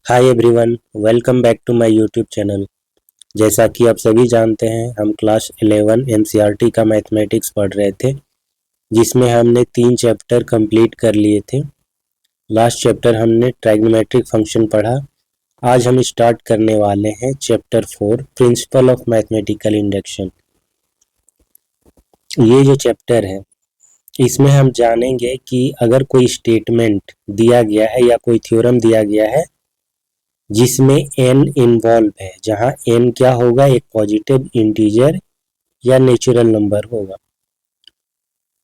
Hi everyone, welcome back to my YouTube channel. जैसा कि आप सभी जानते हैं, हम क्लास 11 एनसीईआरटी का मैथमेटिक्स पढ़ रहे थे, जिसमें हमने 3 चैप्टर कंप्लीट कर लिए थे। लास्ट चैप्टर हमने ट्राइग्नोमेट्रिक फंक्शन पढ़ा। आज हम स्टार्ट करने वाले हैं chapter 4 principle of mathematical induction. ये जो चैप्टर है, इसमें हम जानेंगे कि अगर कोई स्टेटमेंट दिया गया है या कोई थ्योरम दिया गया है जिसमें n इन्वॉल्व है, जहां n क्या होगा, एक पॉजिटिव इंटीजर या नेचुरल नंबर होगा,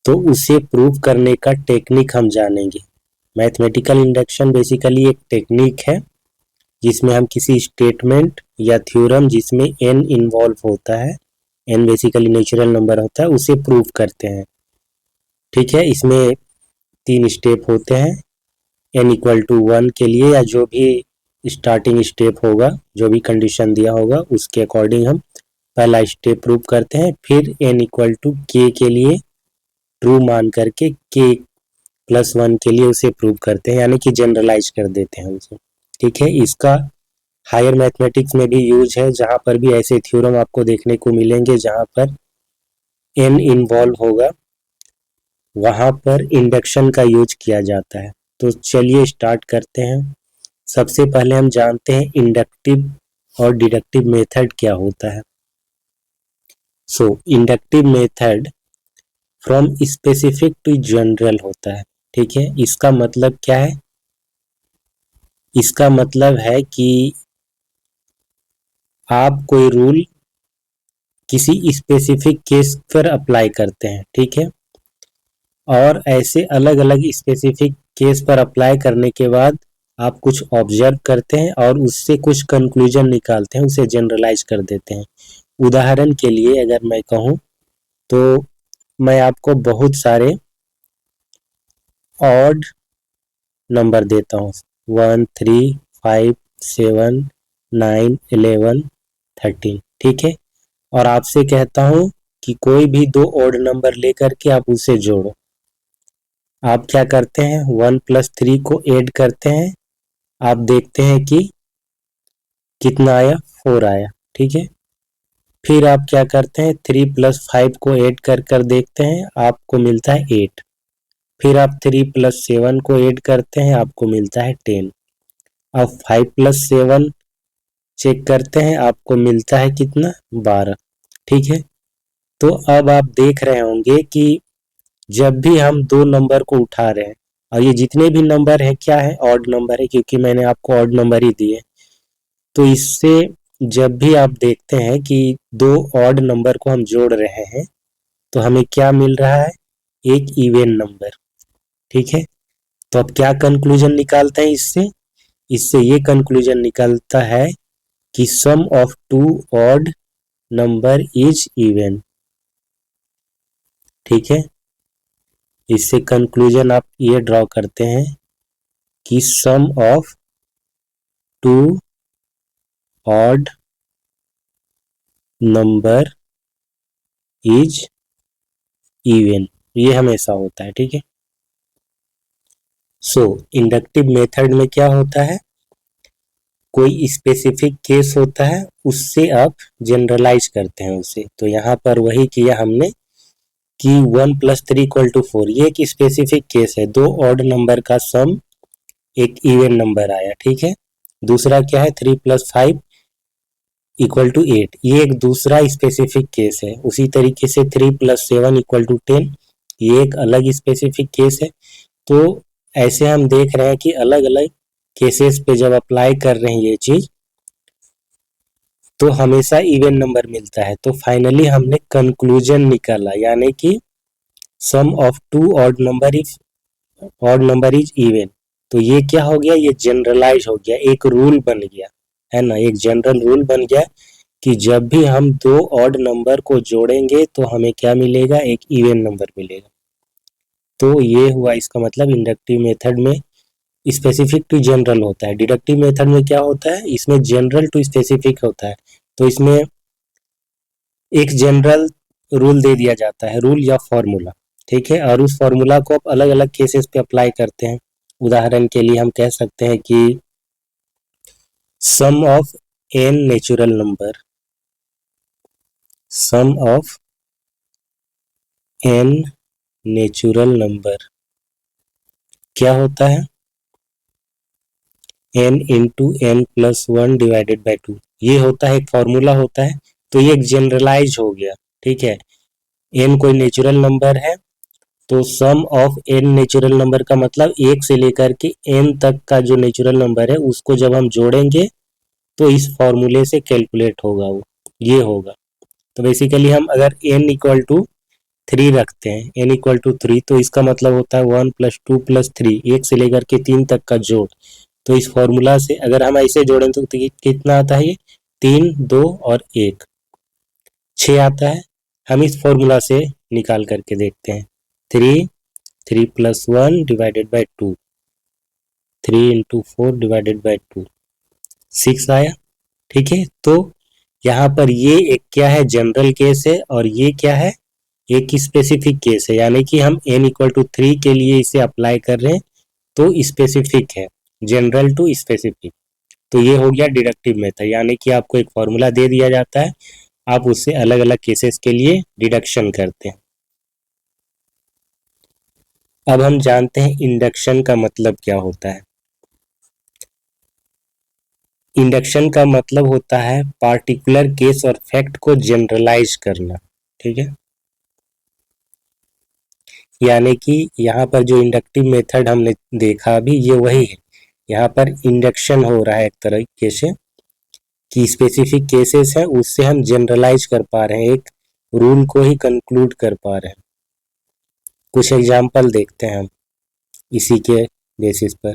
तो उसे प्रूव करने का टेक्निक हम जानेंगे। मैथमेटिकल इंडक्शन बेसिकली एक टेक्निक है जिसमें हम किसी स्टेटमेंट या थ्योरम जिसमें n इन्वॉल्व होता है, n बेसिकली नेचुरल नंबर होता है, उसे प्रूव करते हैं। ठीक है, इसमें 3 स्टेप होते हैं। n इक्वल टू 1 के लिए या जो भी स्टार्टिंग स्टेप होगा, जो भी कंडीशन दिया होगा, उसके अकॉर्डिंग हम पहला स्टेप प्रूव करते हैं। फिर n इक्वल टू k के लिए ट्रू मान करके k प्लस 1 के लिए उसे प्रूव करते हैं, यानी कि जनरलाइज कर देते हैं उसे। ठीक है, इसका हायर मैथमेटिक्स में भी यूज है, जहाँ पर भी ऐसे थ्योरम आपको देखने को मिलेंगे जहाँ पर n इन्वॉल्व होगा, वहाँ पर इंडक्शन का यूज किया जाता है। तो चलिए स्टार्ट करते हैं। सबसे पहले हम जानते हैं इंडक्टिव और डिडक्टिव मेथड क्या होता है। So inductive method from specific to general होता है। ठीक है, इसका मतलब क्या है? इसका मतलब है कि आप कोई रूल किसी स्पेसिफिक केस पर अप्लाई करते हैं। ठीक है, और ऐसे अलग अलग स्पेसिफिक केस पर अप्लाई करने के बाद आप कुछ ऑब्जर्व करते हैं और उससे कुछ कंक्लूजन निकालते हैं, उसे जनरलाइज कर देते हैं। उदाहरण के लिए अगर मैं कहूँ तो मैं आपको बहुत सारे ऑड नंबर देता हूँ, 1, 3, 5, 7, 9, 11, 13। ठीक है, और आपसे कहता हूँ कि कोई भी 2 ऑड नंबर लेकर के आप उसे जोड़ो। आप क्या करते हैं, 1 प्लस 3 को ऐड करते हैं, आप देखते हैं कि कितना आया, 4 आया। ठीक है, फिर आप क्या करते हैं, 3 प्लस 5 को ऐड कर कर देखते हैं, आपको मिलता है 8। फिर आप 3 प्लस 7 को ऐड करते हैं, आपको मिलता है 10। अब 5 प्लस 7 चेक करते हैं, आपको मिलता है कितना, 12। ठीक है, तो अब आप देख रहे होंगे कि जब भी हम 2 नंबर को उठा रहे हैं, और ये जितने भी नंबर है क्या है, ऑड नंबर है, क्योंकि मैंने आपको ऑड नंबर ही दिए, तो इससे जब भी आप देखते हैं कि 2 ऑड नंबर को हम जोड़ रहे हैं तो हमें क्या मिल रहा है, एक इवन नंबर। ठीक है, तो अब क्या कंक्लूजन निकालते हैं इससे? इससे ये कंक्लूजन निकलता है कि sum of 2 odd number is even. ठीक है, इससे कंक्लूजन आप ये ड्रॉ करते हैं कि sum of 2 odd number is even, ये हमेशा होता है। ठीक है, सो इंडक्टिव मेथड में क्या होता है, कोई स्पेसिफिक केस होता है, उससे आप जनरलाइज करते हैं उसे। तो यहाँ पर वही किया हमने कि 1 प्लस 3 इक्वल टू 4, ये एक स्पेसिफिक केस है, 2 ऑड नंबर का सम एक इवन नंबर आया। ठीक है, दूसरा क्या है, 3 प्लस 5 इक्वल टू 8, ये एक दूसरा स्पेसिफिक केस है। उसी तरीके से 3 प्लस 7 इक्वल टू 10, ये एक अलग स्पेसिफिक केस है। तो ऐसे हम देख रहे हैं कि अलग अलग केसेस पे जब अप्लाई कर रहे हैं ये चीज, तो हमेशा इवन नंबर मिलता है। तो फाइनली हमने कंक्लूजन निकाला, यानी कि sum of 2 odd number is even. तो ये क्या हो गया, ये जनरलाइज हो गया, एक रूल बन गया है ना, एक जनरल रूल बन गया कि जब भी हम 2 ऑड नंबर को जोड़ेंगे तो हमें क्या मिलेगा, एक इवन नंबर मिलेगा। तो ये हुआ इसका मतलब इंडक्टिव मेथड में स्पेसिफिक टू जनरल होता है। डिडक्टिव मेथड में क्या होता है, इसमें जनरल टू स्पेसिफिक होता है। तो इसमें एक जनरल रूल दे दिया जाता है, रूल या फॉर्मूला। ठीक है, और उस फॉर्मूला को आप अलग अलग केसेस पे अप्लाई करते हैं। उदाहरण के लिए हम कह सकते हैं कि sum of n natural number, sum of n natural number क्या होता है, n into n plus one divided by two, ये होता है, एक फॉर्मूला होता है। तो ये एक जनरलाइज हो गया, ठीक है। n कोई नेचुरल नंबर है, तो सम ऑफ n नेचुरल नंबर का मतलब एक से लेकर के n तक का जो नेचुरल नंबर है उसको जब हम जोड़ेंगे तो इस फॉर्मूले से कैलकुलेट होगा, वो ये होगा। तो बेसिकली हम अगर n इक्वल टू थ्री रखते हैं, n इक्वल टू थ्री, तो इसका मतलब होता है one plus two plus three, एक से लेकर के तीन तक का जोड़। तो इस फॉर्मूला से अगर हम ऐसे जोड़ें तो कितना आता है, ये तीन, दो और एक, छः आता है। हम इस फॉर्मूला से निकाल करके देखते हैं, three, three plus one divided by to, three into four divided by to, six आया, ठीक है। तो यहाँ पर ये एक क्या है, जनरल केस है, और ये क्या है, एक स्पेसिफिक केस है, यानी कि हम n इक्वल टू थ्री के लिए इसे अप्लाई कर रहे हैं, तो स्पेसिफिक है, जनरल टू स्पेसिफिक। तो ये हो गया डिडक्टिव मेथड, यानी कि आपको एक फॉर्मूला दे दिया जाता है, आप उससे अलग अलग केसेस के लिए डिडक्शन करते हैं। अब हम जानते हैं इंडक्शन का मतलब क्या होता है। इंडक्शन का मतलब होता है पार्टिकुलर केस और फैक्ट को जनरलाइज करना, ठीक है। यानी कि यहाँ पर जो इंडक्टिव मेथड हमने देखा अभी, ये वही है। यहाँ पर इंडक्शन हो रहा है एक तरीके से, कि स्पेसिफिक केसेस हैं उससे हम जनरलाइज कर पा रहे हैं, एक रूल को ही कंक्लूड कर पा रहे हैं। कुछ एग्जाम्पल देखते हैं हम इसी के बेसिस पर।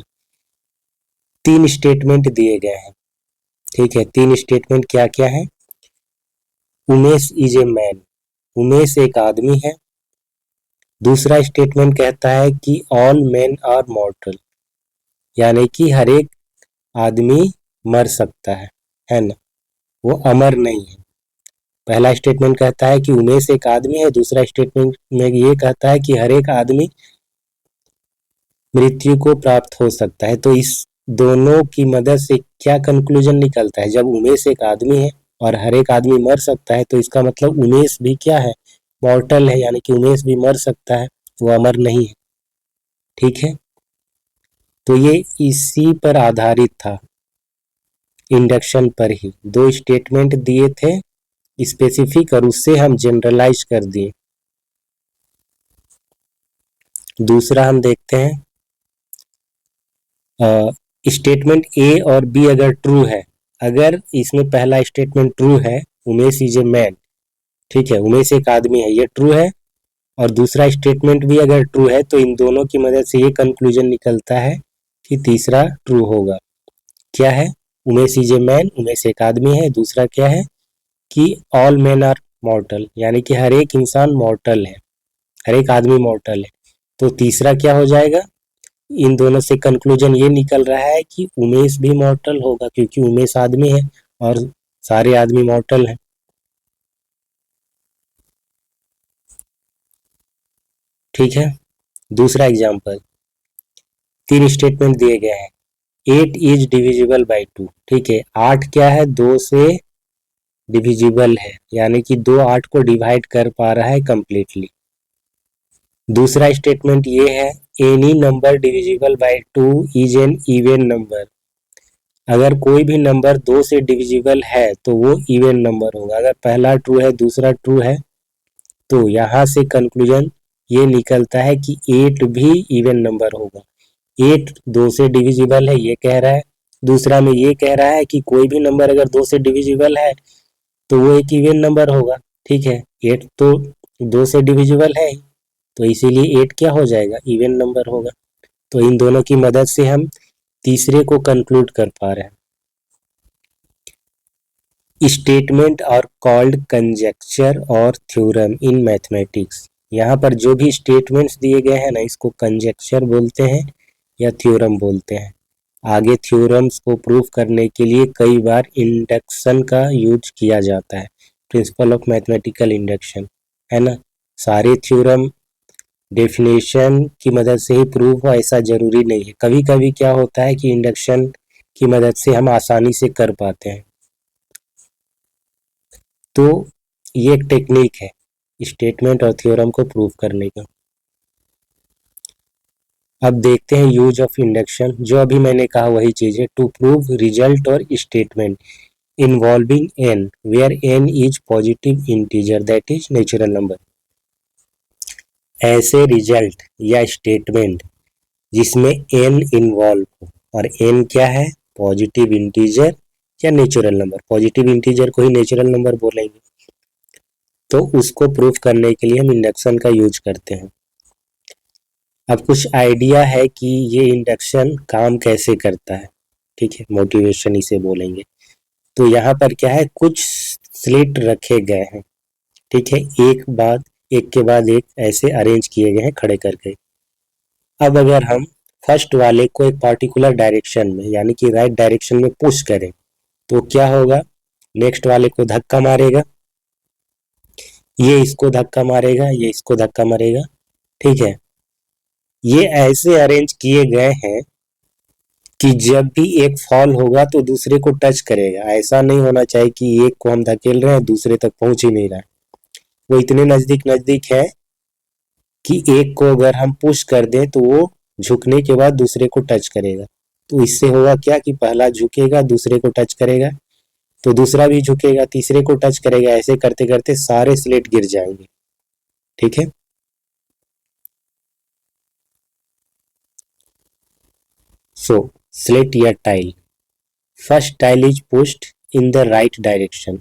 तीन स्टेटमेंट दिए गए हैं, ठीक है। तीन स्टेटमेंट क्या क्या है, Umesh is a man, Umesh एक आदमी है। दूसरा स्टेटमेंट कहता है कि ऑल मैन आर मॉर्टल, यानी कि हर एक आदमी मर सकता है ना, वो अमर नहीं है। पहला स्टेटमेंट कहता है कि उमेश एक आदमी है, दूसरा स्टेटमेंट में ये कहता है कि हर एक आदमी मृत्यु को प्राप्त हो सकता है। तो इस दोनों की मदद से क्या कंक्लूजन निकलता है, जब उमेश एक आदमी है और हर एक आदमी मर सकता है, तो इसका मतलब उमेश भी क्या है, मॉर्टल है, यानी कि उमेश भी मर सकता है, वो अमर नहीं है, ठीक है। तो ये इसी पर आधारित था, इंडक्शन पर ही। दो स्टेटमेंट दिए थे स्पेसिफिक, और उससे हम जनरलाइज कर दिए। दूसरा हम देखते हैं, स्टेटमेंट ए और बी अगर ट्रू है, अगर इसमें पहला स्टेटमेंट ट्रू है, उमेश इज ए मैन, ठीक है, उमेश एक आदमी है, ये ट्रू है, और दूसरा स्टेटमेंट भी अगर ट्रू है, तो इन दोनों की मदद से ये कंक्लूजन निकलता है कि तीसरा ट्रू होगा। क्या है, Umesh is a man, Umesh एक आदमी है। दूसरा क्या है कि ऑल मैन आर मॉर्टल, यानी कि हर एक इंसान मॉर्टल है, हर एक आदमी मॉर्टल है। तो तीसरा क्या हो जाएगा, इन दोनों से कंक्लूजन ये निकल रहा है कि उमेश भी मॉर्टल होगा, क्योंकि उमेश आदमी है और सारे आदमी मॉर्टल हैं, ठीक है। दूसरा एग्जाम्पल, तीन स्टेटमेंट दिए गए हैं, 8 इज डिविजिबल बाई टू, ठीक है। 8 क्या है, 2 से डिविजिबल है, यानी कि 2 8 को डिवाइड कर पा रहा है कंप्लीटली। दूसरा स्टेटमेंट ये है, any number divisible by two is an even number, अगर कोई भी नंबर 2 से डिविजिबल है तो वो इवन नंबर होगा। अगर पहला ट्रू है दूसरा ट्रू है, तो यहाँ से कंक्लूजन ये निकलता है कि 8 भी इवन नंबर होगा। 8 2 से डिविजिबल है, ये कह रहा है। दूसरा में ये कह रहा है कि कोई भी नंबर अगर 2 से डिविजिबल है तो वो एक इवन नंबर होगा, ठीक है। 8 तो 2 से डिविजिबल है, तो इसीलिए 8 क्या हो जाएगा, इवन नंबर होगा। तो इन दोनों की मदद से हम तीसरे को कंक्लूड कर पा रहे हैं। स्टेटमेंट आर कॉल्ड कंजेक्चर और थ्योरम इन मैथमेटिक्स, यहाँ पर जो भी स्टेटमेंट्स दिए गए हैं ना, इसको कंजेक्चर बोलते हैं या थ्योरम बोलते हैं। आगे थ्योरम्स को प्रूफ करने के लिए कई बार इंडक्शन का यूज किया जाता है, प्रिंसिपल ऑफ मैथमेटिकल इंडक्शन, है ना। सारे थ्योरम डेफिनेशन की मदद से ही प्रूफ हो ऐसा जरूरी नहीं है। कभी कभी क्या होता है कि इंडक्शन की मदद से हम आसानी से कर पाते हैं। तो ये एक टेक्निक है स्टेटमेंट और थ्योरम को प्रूव करने का। अब देखते हैं यूज ऑफ इंडक्शन। जो अभी मैंने कहा वही चीज है, टू प्रूव रिजल्ट और statement involving n where n is positive integer that is natural number. ऐसे रिजल्ट या स्टेटमेंट जिसमें n इन्वॉल्व हो और n क्या है, पॉजिटिव इंटीजर या नेचुरल नंबर। पॉजिटिव इंटीजर को ही नेचुरल नंबर बोलेंगे। तो उसको प्रूफ करने के लिए हम इंडक्शन का यूज करते हैं। अब कुछ आइडिया है कि ये इंडक्शन काम कैसे करता है, ठीक है, मोटिवेशन इसे बोलेंगे। तो यहाँ पर क्या है, कुछ स्लिट रखे गए हैं, ठीक है, एक के बाद एक ऐसे अरेंज किए गए हैं खड़े करके। अब अगर हम फर्स्ट वाले को एक पार्टिकुलर डायरेक्शन में यानी कि राइट डायरेक्शन में पुश करें तो क्या होगा, नेक्स्ट वाले को धक्का मारेगा, ये इसको धक्का मारेगा, ये इसको धक्का मारेगा, ठीक है। ये ऐसे अरेंज किए गए हैं कि जब भी एक फॉल होगा तो दूसरे को टच करेगा। ऐसा नहीं होना चाहिए कि एक को हम धकेल रहे हैं दूसरे तक पहुंच ही नहीं रहा है। वो इतने नजदीक नजदीक है कि एक को अगर हम पुश कर दें तो वो झुकने के बाद दूसरे को टच करेगा। तो इससे होगा क्या कि पहला झुकेगा, दूसरे को टच करेगा, तो दूसरा भी झुकेगा, तीसरे को टच करेगा। ऐसे करते करते सारे स्लेट गिर जाएंगे, ठीक है। सो स्लेट या tile, first tile is pushed in the right direction.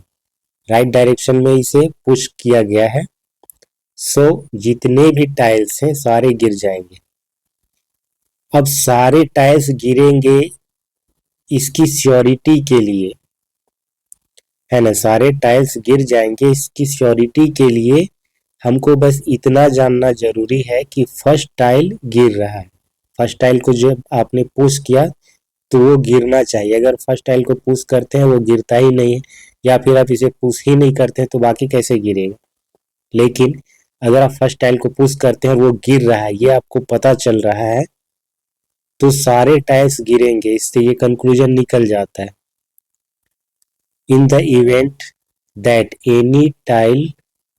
Right direction में इसे पुश किया गया है। सो जितने भी टाइल्स हैं सारे गिर जाएंगे। अब सारे टाइल्स गिरेंगे इसकी श्योरिटी के लिए, है ना, सारे टाइल्स गिर जाएंगे इसकी श्योरिटी के लिए हमको बस इतना जानना जरूरी है कि फर्स्ट टाइल गिर रहा है। फर्स्ट टाइल को जब आपने पुश किया तो वो गिरना चाहिए। अगर फर्स्ट टाइल को पुश करते हैं वो गिरता ही नहीं है, या फिर आप इसे पुश ही नहीं करते हैं तो बाकी कैसे गिरेगा। लेकिन अगर आप फर्स्ट टाइल को पुश करते हैं और वो गिर रहा है, ये आपको पता चल रहा है, तो सारे टाइल्स गिरेंगे। इससे ये कंक्लूजन निकल जाता है। In the event that any tile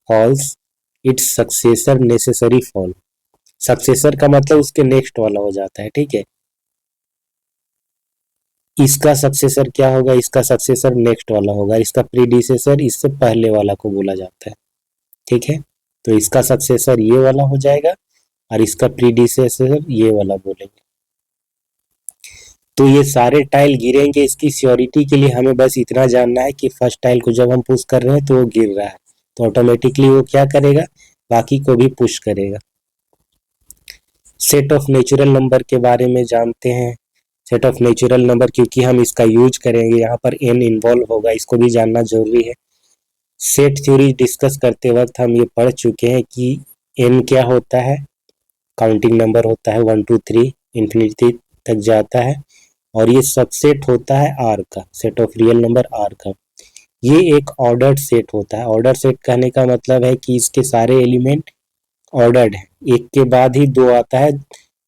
falls its successor necessary fall. Successor का मतलब उसके नेक्स्ट वाला हो जाता है, ठीक है। इसका सक्सेसर क्या होगा, इसका सक्सेसर नेक्स्ट वाला होगा, इसका प्रीडिसेसर इससे पहले वाला को बोला जाता है, ठीक है। तो इसका सक्सेसर ये वाला हो जाएगा और इसका प्रीडिसेसर ये वाला बोलेंगे। तो ये सारे टाइल गिरेंगे, इसकी श्योरिटी के लिए हमें बस इतना जानना है कि फर्स्ट टाइल को जब हम पुश कर रहे हैं तो वो गिर रहा है, तो ऑटोमेटिकली वो क्या करेगा, बाकी को भी पुश करेगा। सेट ऑफ नेचुरल नंबर के बारे में जानते हैं। सेट ऑफ नेचुरल नंबर, क्योंकि हम इसका यूज करेंगे, यहाँ पर n इन्वॉल्व होगा, इसको भी जानना जरूरी है। सेट थ्योरी डिस्कस करते वक्त हम ये पढ़ चुके हैं कि n क्या होता है, काउंटिंग नंबर होता है, 1 2 3 इंफिनिटी तक जाता है, और ये सबसेट होता है R का, set of real number R का। ये एक ऑर्डर्ड सेट होता है। ऑर्डर सेट कहने का मतलब है कि इसके सारे एलिमेंट ऑर्डर्ड है, एक के बाद ही दो आता है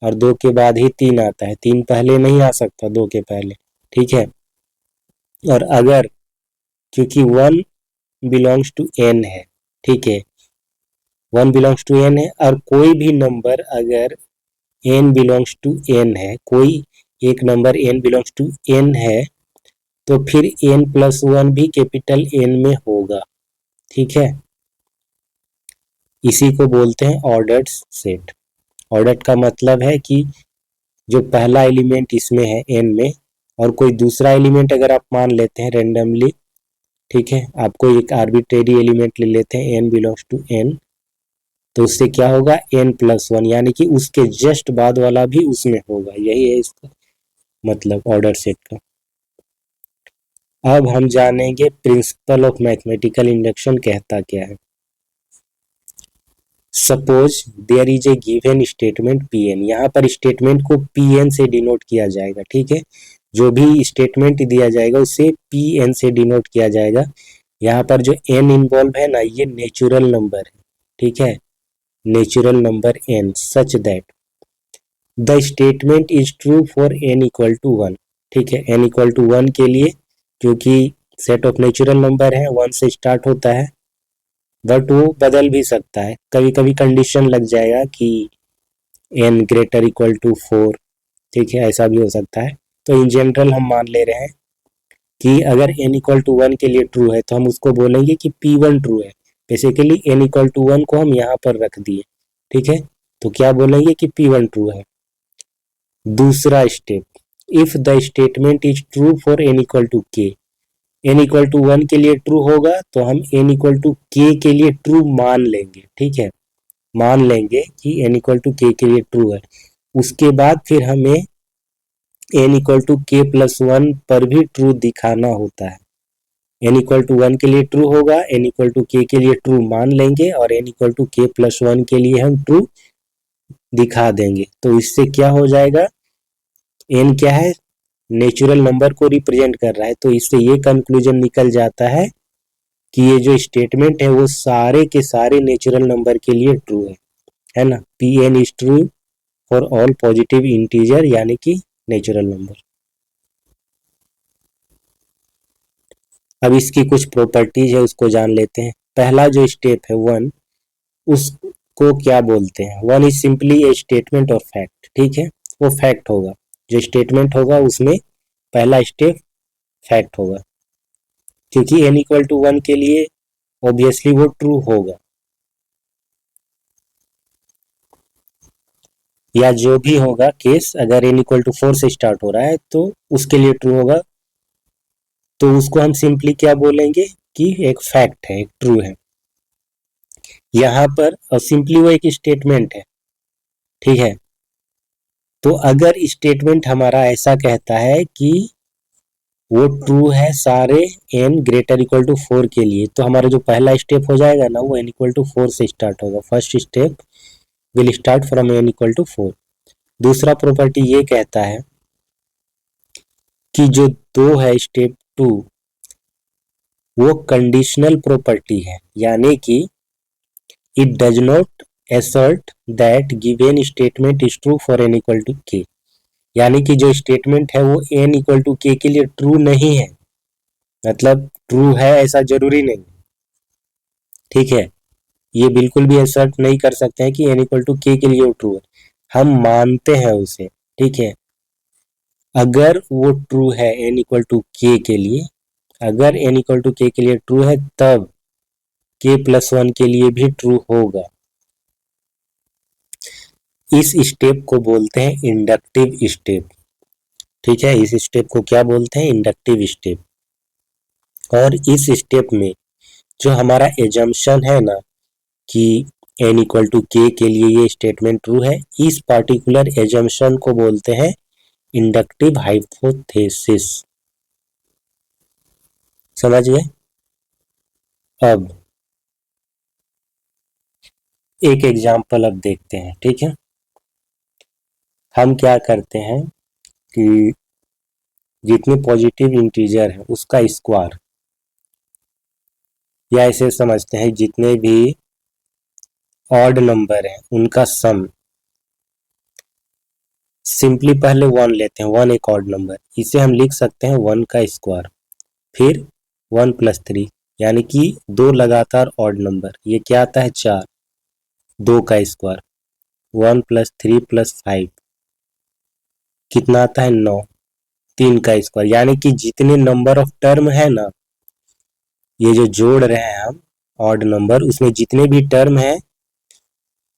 और दो के बाद ही तीन आता है, तीन पहले नहीं आ सकता दो के पहले, ठीक है। और अगर, क्योंकि वन बिलोंग्स टू n है, ठीक है, वन बिलोंग्स टू n है, और कोई भी नंबर अगर n बिलोंग्स टू n है, कोई एक number n belongs to n है, तो फिर n+1 भी कैपिटल N में होगा, ठीक है। इसी को बोलते हैं ऑर्डर्ड सेट। ऑर्डर्ड का मतलब है कि जो पहला एलिमेंट इसमें है n में, और कोई दूसरा एलिमेंट अगर आप मान लेते हैं रेंडमली, ठीक है, आपको एक आर्बिट्रेरी एलिमेंट ले लेते हैं n बिलोंग्स टू n, तो उससे क्या होगा, n+1, यानी कि उसके जस्ट बाद वाला भी उसमें होगा। यही है इसका मतलब ऑर्डर सेट का। अब हम जानेंगे प्रिंसिपल ऑफ मैथमेटिकल इंडक्शन कहता क्या है। Suppose there is a given statement Pn, यहाँ पर स्टेटमेंट को Pn से डिनोट किया जाएगा, ठीक है। जो भी स्टेटमेंट दिया जाएगा उसे Pn से डिनोट किया जाएगा। यहाँ पर जो n इन्वॉल्व है ना, ये नेचुरल नंबर है, ठीक है, natural number n, such that the statement is true for n = 1, ठीक है। n इक्वल टू 1 के लिए, क्योंकि सेट ऑफ नेचुरल नंबर है, 1 से स्टार्ट होता है, बट वो बदल भी सकता है, कभी कभी कंडीशन लग जाएगा कि n ग्रेटर इक्वल टू 4, ठीक है, ऐसा भी हो सकता है। तो इन जनरल हम मान ले रहे हैं कि अगर n इक्वल टू 1 के लिए ट्रू है तो हम उसको बोलेंगे कि P1 ट्रू है। बेसिकली n इक्वल टू 1 को हम यहाँ पर रख दिए, ठीक है, तो क्या बोलेंगे कि P1 ट्रू है। दूसरा step, if the statement is true for n equal to k, n equal to 1 के लिए ट्रू होगा तो हम n इक्वल टू k के लिए ट्रू मान लेंगे, ठीक है, मान लेंगे कि n इक्वल टू k के लिए ट्रू है। उसके बाद फिर हमें n equal to k plus 1 पर भी ट्रू दिखाना होता है। n इक्वल टू 1 के लिए ट्रू होगा, n इक्वल टू k के लिए ट्रू मान लेंगे और n equal to k plus 1 के लिए हम ट्रू दिखा देंगे। तो इससे क्या हो जाएगा, n क्या है, नेचुरल नंबर को रिप्रेजेंट कर रहा है, तो इससे ये कंक्लूजन निकल जाता है कि ये जो स्टेटमेंट है वो सारे के सारे नेचुरल नंबर के लिए ट्रू है ना। Pn is true for all positive integer, यानी कि नेचुरल नंबर। अब इसकी कुछ प्रॉपर्टीज है, उसको जान लेते हैं। पहला जो स्टेप है 1, उसको क्या बोलते हैं, 1 इज सिंपली ए स्टेटमेंट और फैक्ट, ठीक है, वो फैक्ट होगा, जो स्टेटमेंट होगा उसमें पहला स्टेप फैक्ट होगा, क्योंकि n इक्वल टू 1 के लिए ऑब्वियसली वो ट्रू होगा, या जो भी होगा केस, अगर n इक्वल टू 4 से स्टार्ट हो रहा है तो उसके लिए ट्रू होगा, तो उसको हम सिंपली क्या बोलेंगे कि एक फैक्ट है, एक ट्रू है। यहाँ पर सिंपली वो एक स्टेटमेंट है, ठीक है। तो अगर स्टेटमेंट हमारा ऐसा कहता है कि वो ट्रू है सारे n ग्रेटर इक्वल टू 4 के लिए, तो हमारा जो पहला स्टेप हो जाएगा ना, वो n इक्वल टू 4 से स्टार्ट होगा। First step will start from n equal to 4। दूसरा प्रॉपर्टी ये कहता है कि जो 2 है, स्टेप 2, वो कंडीशनल प्रॉपर्टी है, यानी कि it does not assert that given statement is true for n equal to k, यानी कि जो स्टेटमेंट है वो n इक्वल टू k के लिए ट्रू नहीं है, मतलब ट्रू है ऐसा जरूरी नहीं, ठीक है, ये बिल्कुल भी assert नहीं कर सकते हैं कि n इक्वल टू k के लिए वो ट्रू है, हम मानते हैं उसे, ठीक है। अगर वो ट्रू है n इक्वल टू k के लिए, अगर n इक्वल टू k के लिए ट्रू है, तब k प्लस 1 के लिए भी ट्रू होगा। इस स्टेप को बोलते हैं इंडक्टिव स्टेप, ठीक है, इस स्टेप को क्या बोलते हैं, इंडक्टिव स्टेप। और इस स्टेप में जो हमारा एजम्पशन है ना कि n इक्वल टू k के लिए ये स्टेटमेंट ट्रू है, इस पार्टिकुलर एजम्पशन को बोलते हैं इंडक्टिव हाइपोथेसिस। समझ गए। अब एक एग्जांपल अब देखते हैं, ठीक है। हम क्या करते हैं कि जितने पॉजिटिव इंटीजर है उसका स्क्वायर, या ऐसे समझते हैं जितने भी ऑड नंबर है उनका सम, सिंपली पहले 1 लेते हैं, 1 एक ऑड नंबर, इसे हम लिख सकते हैं 1 का स्क्वायर, फिर 1 प्लस 3, यानी कि 2 लगातार ऑड नंबर, ये क्या आता है 4, 2 का स्क्वायर, 1 प्लस 3 प्लस 5 कितना आता है 9, 3 का स्क्वायर, यानी कि जितने नंबर ऑफ टर्म है ना, ये जो जोड़ रहे हैं हम ऑड नंबर, उसमें जितने भी टर्म है,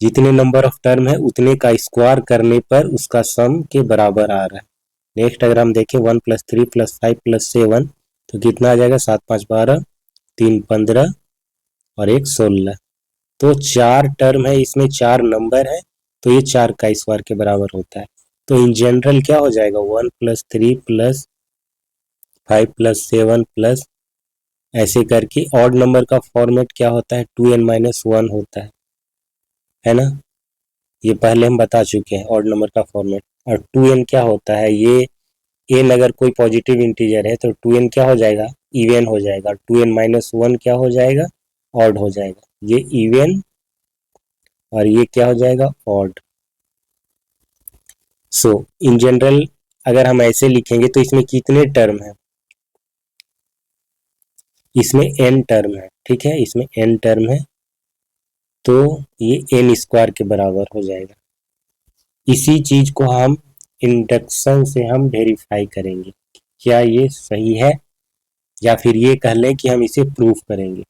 जितने नंबर ऑफ टर्म है उतने का स्क्वायर करने पर उसका सम के बराबर आ रहा है। नेक्स्ट अगर हम देखें 1 प्लस 3 प्लस 5 प्लस 7 तो कितना आ जाएगा, 7 5 12, 3 15 और 1 16, तो 4 टर्म है, इसमें 4 नंबर है, तो ये 4 का स्क्वायर के बराबर होता है। तो इन जनरल क्या हो जाएगा, 1 प्लस 3 प्लस 5 प्लस 7 प्लस, ऐसे करके ऑड नंबर का फॉर्मेट क्या होता है, 2n-1 होता है ना, ये पहले हम बता चुके हैं ऑड नंबर का फॉर्मेट। और 2n क्या होता है, ये n अगर कोई पॉजिटिव इंटीजर है तो 2n क्या हो जाएगा, इवन हो जाएगा, 2n-1 क्या हो जाएगा, ऑड हो जाएगा, ये इवन और ये क्या हो जाएगा, ऑड। सो इन जनरल अगर हम ऐसे लिखेंगे तो इसमें कितने टर्म है, इसमें n टर्म है, ठीक है, इसमें n टर्म है, तो ये n स्क्वायर के बराबर हो जाएगा। इसी चीज को हम इंडक्शन से हम वेरीफाई करेंगे, क्या ये सही है, या फिर ये कह लें कि हम इसे प्रूफ करेंगे।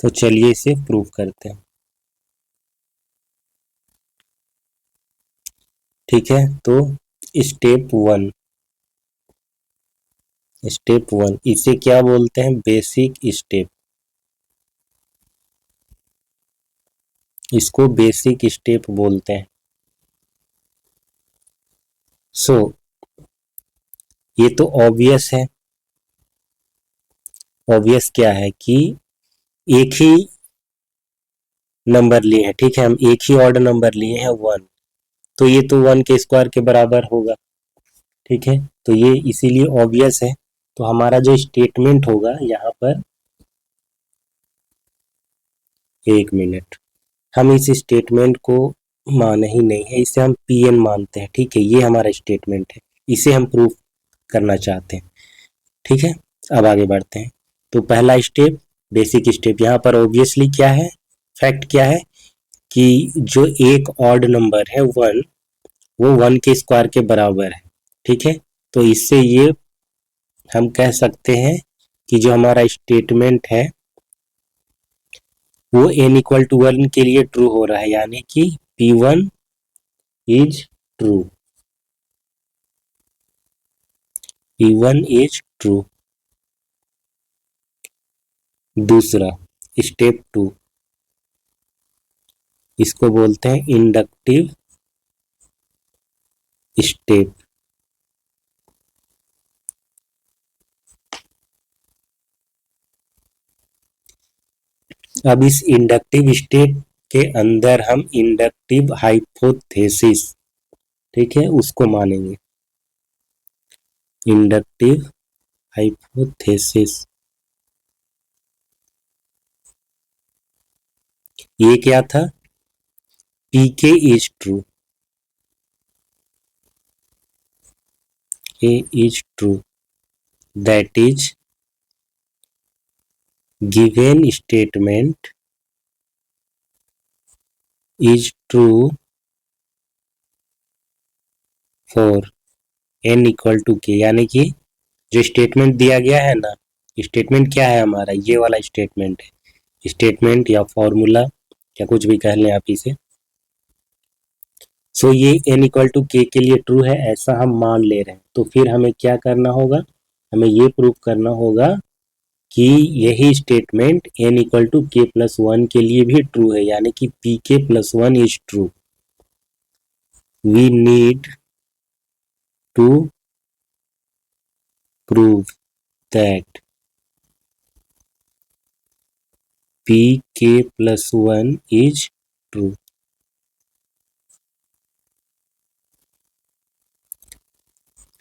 तो चलिए इसे प्रूफ करते हैं। ठीक है, तो स्टेप वन इसे क्या बोलते हैं, बेसिक स्टेप, इसको बेसिक स्टेप बोलते हैं। सो ये तो ऑब्वियस है, ऑब्वियस क्या है कि एक ही नंबर लिए हैं, ठीक है, हम एक ही ऑर्डर नंबर लिए हैं 1, तो ये तो 1 के स्क्वायर के बराबर होगा, ठीक है, तो ये इसीलिए ऑब्वियस है। तो हमारा जो स्टेटमेंट होगा यहाँ पर, एक मिनट, हम इस स्टेटमेंट को माने ही नहीं है, इसे हम पीएन मानते हैं, ठीक है, ये हमारा स्टेटमेंट है, इसे हम प्रूफ करना चाहते हैं, ठीक है। अब आगे बढ़ते हैं। तो पहला स्टेप बेसिक स्टेप, यहाँ पर ऑब्वियसली क्या है, फैक्ट क्या है कि जो एक ऑड नंबर है 1, वो 1 के स्क्वायर के बराबर है, ठीक है। तो इससे ये हम कह सकते हैं कि जो हमारा स्टेटमेंट है वो n इक्वल टू 1 के लिए ट्रू हो रहा है, यानी कि P1 is true, P1 is true. दूसरा स्टेप 2, इसको बोलते हैं इंडक्टिव स्टेप। अब इस इंडक्टिव स्टेप के अंदर हम इंडक्टिव हाइपोथेसिस, ठीक है, उसको मानेंगे, इंडक्टिव हाइपोथेसिस। ये क्या था, PK is true, A is true, that is given statement is true for n equal to k, यानी कि जो स्टेटमेंट दिया गया है ना, स्टेटमेंट क्या है हमारा, ये वाला स्टेटमेंट है, स्टेटमेंट या फॉर्मूला या कुछ भी कह लें आप इसे। सो ये n इक्वल टू के लिए ट्रू है ऐसा हम मान ले रहे हैं, तो फिर हमें क्या करना होगा, हमें ये प्रूफ करना होगा कि यही स्टेटमेंट n इक्वल टू के प्लस 1 के लिए भी ट्रू है, यानी कि P k plus 1 is true. We need to prove that P k plus 1 is true.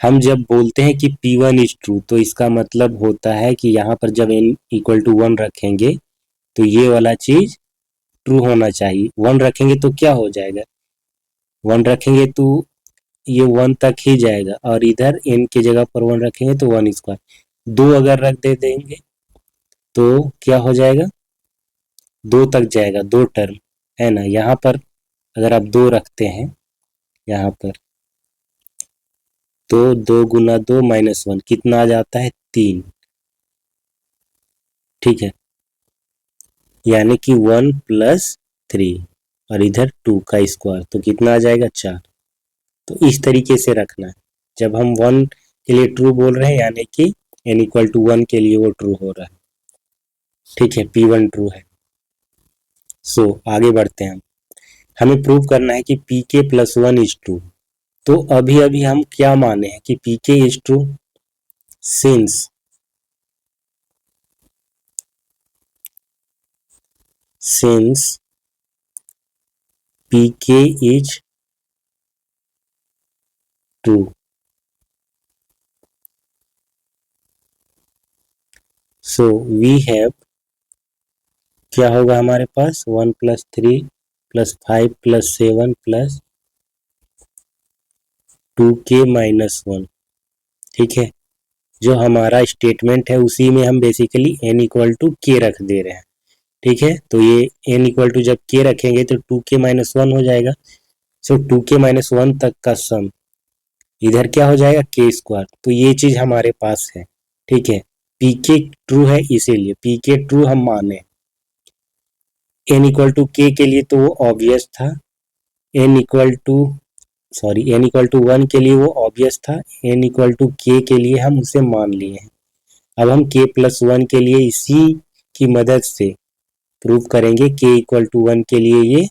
हम जब बोलते हैं कि P1 इज ट्रू, तो इसका मतलब होता है कि यहाँ पर जब n इक्वल टू 1 रखेंगे तो ये वाला चीज ट्रू होना चाहिए। 1 रखेंगे तो क्या हो जाएगा, 1 रखेंगे तो ये 1 तक ही जाएगा, और इधर n की जगह पर 1 रखेंगे तो 1 स्क्वायर। 2 अगर रख दे देंगे तो क्या हो जाएगा, 2 तक जाएगा, 2 टर्म है ना। यहाँ पर अगर आप 2 रखते हैं यहाँ पर, तो 2 गुना 2 माइनस 1 कितना आ जाता है, 3, ठीक है, यानी कि 1 प्लस 3 और इधर 2 का स्क्वायर, तो कितना आ जाएगा, 4। तो इस तरीके से रखना है, जब हम 1 के लिए ट्रू बोल रहे हैं यानी कि n इक्वल टू 1 के लिए वो ट्रू हो रहा है, ठीक है, P1 ट्रू है। सो आगे बढ़ते हैं, हमें प्रूव करना है कि P k plus 1 is true. तो अभी अभी हम क्या माने हैं कि P k is true, since P k is true, so we have, क्या होगा हमारे पास, 1 plus 3 plus 5 plus 7 plus 2k minus 1। ठीक है, जो हमारा स्टेटमेंट है उसी में हम बेसिकली n इक्वल टू के रख दे रहे हैं। ठीक है, तो ये n इक्वल टू जब k रखेंगे तो 2k माइनस 1 हो जाएगा। सो 2k माइनस 1 तक का सम इधर क्या हो जाएगा, k स्क्वायर। तो ये चीज हमारे पास है। ठीक है, pk ट्रू है इसीलिए pk ट्रू हम माने। n इक्वल टू k के लिए तो वो ऑब्वियस था, n equal to n equal to 1 के लिए वो ऑब्वियस था, n इक्वल टू k के लिए हम उसे मान लिए हैं। अब हम k प्लस 1 के लिए इसी की मदद से प्रूव करेंगे k इक्वल टू 1 के लिए ये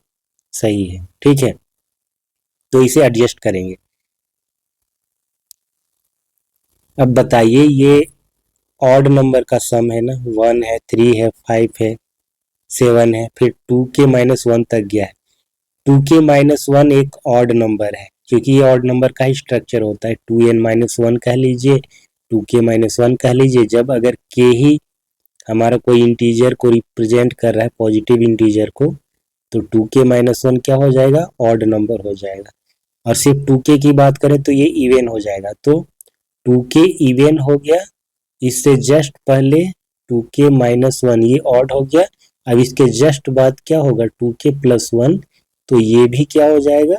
सही है। ठीक है, तो इसे एडजस्ट करेंगे। अब बताइए, ये ऑड नंबर का सम है ना, 1 है, 3 है, 5 है, 7 है, फिर 2k माइनस 1 तक गया है। 2k माइनस 1 एक ऑड नंबर है, क्योंकि ये ऑड नंबर का ही स्ट्रक्चर होता है। 2n माइनस 1 कह लीजिए, 2k माइनस 1 कह लीजिए। जब अगर k ही हमारा कोई इंटीजर को रिप्रेजेंट कर रहा है, पॉजिटिव इंटीजर को, तो 2k माइनस 1 क्या हो जाएगा, ऑड नंबर हो जाएगा। और सिर्फ 2k की बात करें तो ये इवन हो जाएगा। तो 2k इवन हो गया, इससे जस्ट पहले 2k माइनस 1 ये ऑड हो गया। अब इसके जस्ट बाद क्या होगा, 2k प्लस 1, तो ये भी क्या हो जाएगा,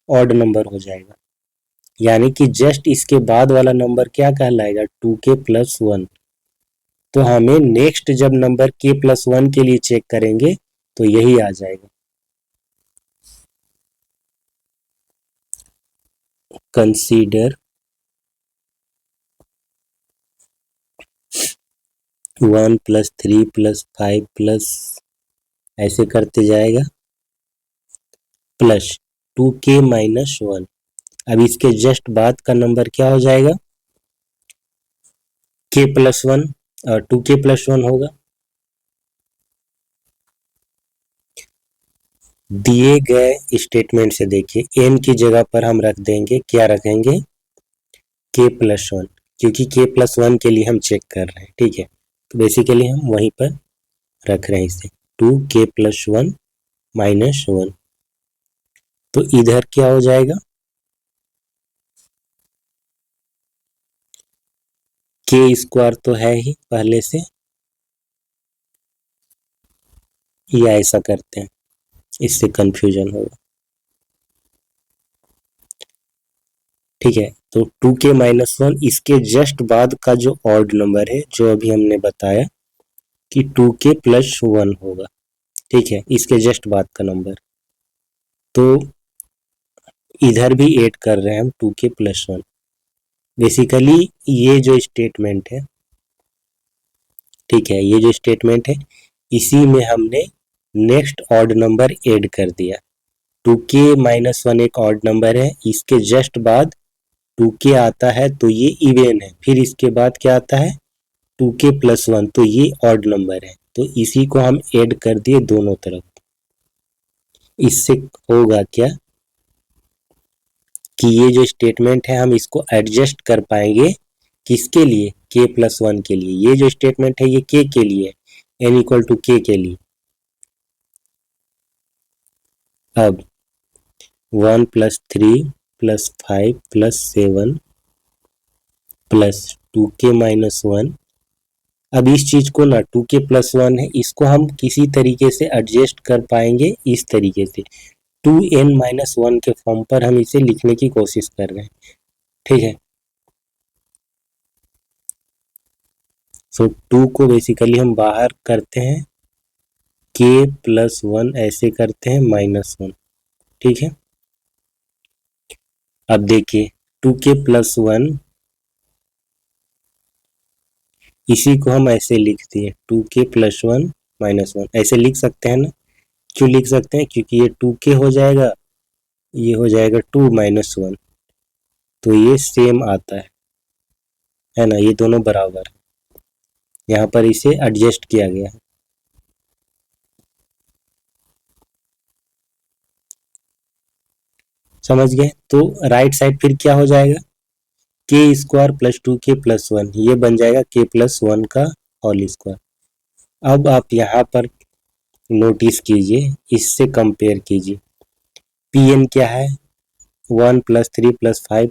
ऑड नंबर हो जाएगा। यानी कि जस्ट इसके बाद वाला नंबर क्या कहलाएगा, 2k प्लस 1। तो हमें नेक्स्ट जब नंबर k प्लस 1 के लिए चेक करेंगे तो यही आ जाएगा। कंसीडर 1 प्लस 3 प्लस 5 प्लस ऐसे करते जाएगा प्लस 2k माइनस 1। अब इसके जस्ट बाद का नंबर क्या हो जाएगा, k प्लस 1 और 2k प्लस 1 होगा। दिए गए स्टेटमेंट से देखिए, n की जगह पर हम रख देंगे, क्या रखेंगे, k प्लस 1, क्योंकि k प्लस 1 के लिए हम चेक कर रहे हैं। ठीक है, तो बेसिकली हम वहीं पर रख रहे हैं इसे, 2k प्लस 1 माइनस 1। तो इधर क्या हो जाएगा, k स्क्वायर तो है ही पहले से, या ऐसा करते हैं, इससे कंफ्यूजन होगा। ठीक है, तो 2k माइनस 1 इसके जस्ट बाद का जो ऑड नंबर है, जो अभी हमने बताया कि 2k प्लस 1 होगा। ठीक है, इसके जस्ट बाद का नंबर, तो इधर भी ऐड कर रहे हैं हम 2k प्लस 1। बेसिकली ये जो स्टेटमेंट है, ठीक है, ये जो स्टेटमेंट है, इसी में हमने नेक्स्ट ऑड नंबर ऐड कर दिया। 2k माइनस 1 एक ऑड नंबर है, इसके जस्ट बाद 2k आता है तो ये इवन है, फिर इसके बाद क्या आता है, 2k प्लस 1, तो ये ऑड नंबर है। तो इसी को हम ऐड कर दिए दोनों तरफ। इससे होगा क्या कि ये जो स्टेटमेंट है हम इसको एडजस्ट कर पाएंगे, किसके लिए, k प्लस 1 के लिए। ये जो स्टेटमेंट है ये k के लिए, n इक्वल टू k के लिए। अब 1 plus 3 plus 5 plus 7 plus 2k minus 1। अब इस चीज को ना, 2k प्लस 1 है, इसको हम किसी तरीके से एडजस्ट कर पाएंगे, इस तरीके से 2n माइनस 1 के फॉर्म पर हम इसे लिखने की कोशिश कर रहे हैं। ठीक है, सो 2 को बेसिकली हम बाहर करते हैं, k प्लस 1 ऐसे करते हैं माइनस 1। ठीक है, अब देखिए 2k प्लस 1, इसी को हम ऐसे लिख दिए, 2k प्लस 1 माइनस 1 ऐसे लिख सकते हैं ना। क्यों लिख सकते हैं, क्योंकि ये 2k हो जाएगा, ये हो जाएगा 2 माइनस 1, तो ये सेम आता है ना, ये दोनों बराबर है। यहाँ पर इसे एडजस्ट किया गया है। समझ गए, तो राइट साइड फिर क्या हो जाएगा, k square plus 2k plus 1, ये बन जाएगा k प्लस 1 का होल स्क्वायर। अब आप यहाँ पर नोटिस कीजिए, इससे कंपेयर कीजिए। पी एन क्या है, 1 + 3 + 5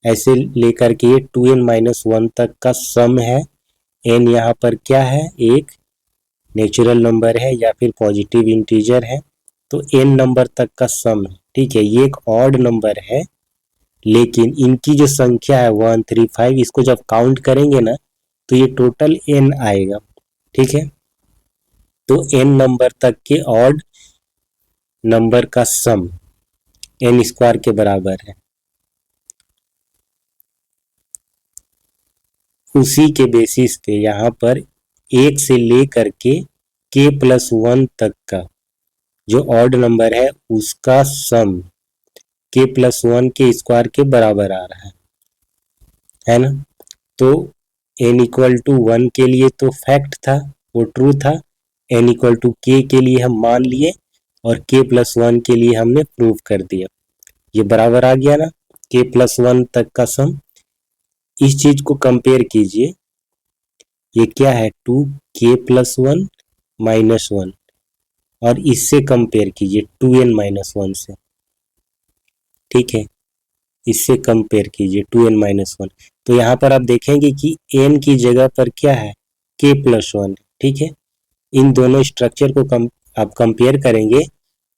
ऐसे लेकर के ये 2n-1 तक का सम है। n यहाँ पर क्या है, एक नेचुरल नंबर है या फिर पॉजिटिव इंटीजर है, तो n नंबर तक का सम है। ठीक है, ये एक ऑड नंबर है, लेकिन इनकी जो संख्या है 1 3 5, इसको जब काउंट करेंगे ना तो ये टोटल n आएगा। ठीक है, तो n नंबर तक के ऑड नंबर का सम n² के बराबर है। उसी के बेसिस पे यहाँ पर 1 से लेकर के k+1 तक का जो ऑड नंबर है उसका सम k+1 के स्क्वायर के बराबर आ रहा है ना। तो n=1 के लिए तो फैक्ट था, वो ट्रू था। n=k के लिए हम मान लिए और k+1 के लिए हमने प्रूव कर दिया। ये बराबर आ गया ना, k+1 तक का सम। इस चीज को कंपेयर कीजिए, ये क्या है 2k+1 - 1, और इससे कंपेयर कीजिए 2n-1 से। ठीक है, इससे कंपेयर कीजिए 2n-1। तो यहाँ पर आप देखेंगे कि n की जगह पर क्या है, k+1। ठीक है, इन दोनों स्ट्रक्चर को आप कंपेयर करेंगे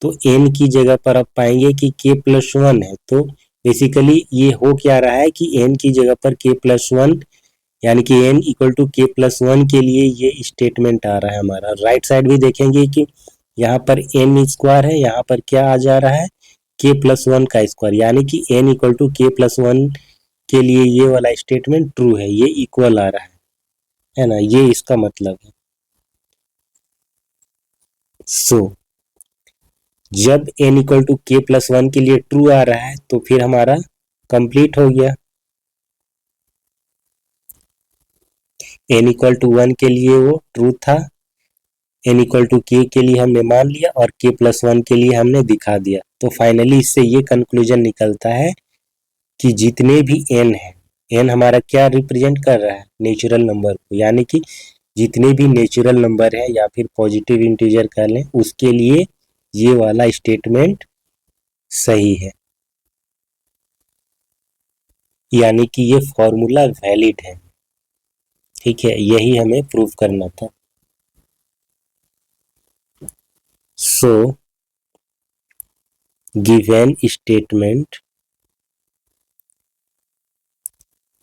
तो n की जगह पर आप पाएंगे कि k+1 है। तो बेसिकली ये हो क्या रहा है कि n की जगह पर k+1 यानी कि n=k+1 के लिए ये स्टेटमेंट आ रहा है हमारा। राइट साइड भी देखेंगे कि यहाँ पर n² है, यहाँ पर क्या आ जा रहा है, k+1 का स्क्वायर, यानी कि n=k+1 के लिए ये वाला स्टेटमेंट ट्रू है, ये इक्वल आ रहा है ना, ये इसका मतलब है। सो जब n=k+1 के लिए ट्रू आ रहा है तो फिर हमारा कंप्लीट हो गया। n=1 के लिए वो ट्रू था, n=k के लिए हमने मान लिया और k+1 के लिए हमने दिखा दिया। तो फाइनली इससे ये कंक्लूजन निकलता है कि जितने भी n है, n हमारा क्या रिप्रेजेंट कर रहा है, नेचुरल नंबर को, यानी कि जितने भी नेचुरल नंबर है या फिर पॉजिटिव इंटीजर कह लें, उसके लिए ये वाला स्टेटमेंट सही है, यानी कि ये फॉर्मूला वैलिड है। ठीक है, यही हमें प्रूव करना था। So given statement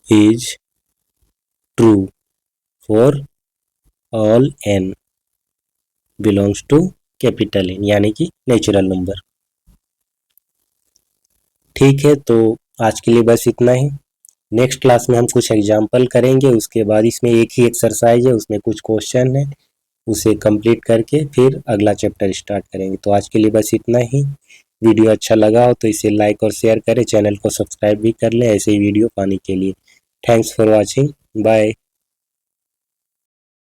is true for all n belongs to capital N, यानी कि नेचुरल नंबर। ठीक है, तो आज के लिए बस इतना ही। नेक्स्ट क्लास में हम कुछ एग्जाम्पल करेंगे, उसके बाद इसमें एक ही एक्सरसाइज है, उसमें कुछ क्वेश्चन है, उसे कंप्लीट करके फिर अगला चैप्टर स्टार्ट करेंगे। तो आज के लिए बस इतना ही। वीडियो अच्छा लगा हो तो इसे लाइक और शेयर करें, चैनल को सब्सक्राइब भी कर लें ऐसे ही वीडियो पाने के लिए। Thanks for watching, bye.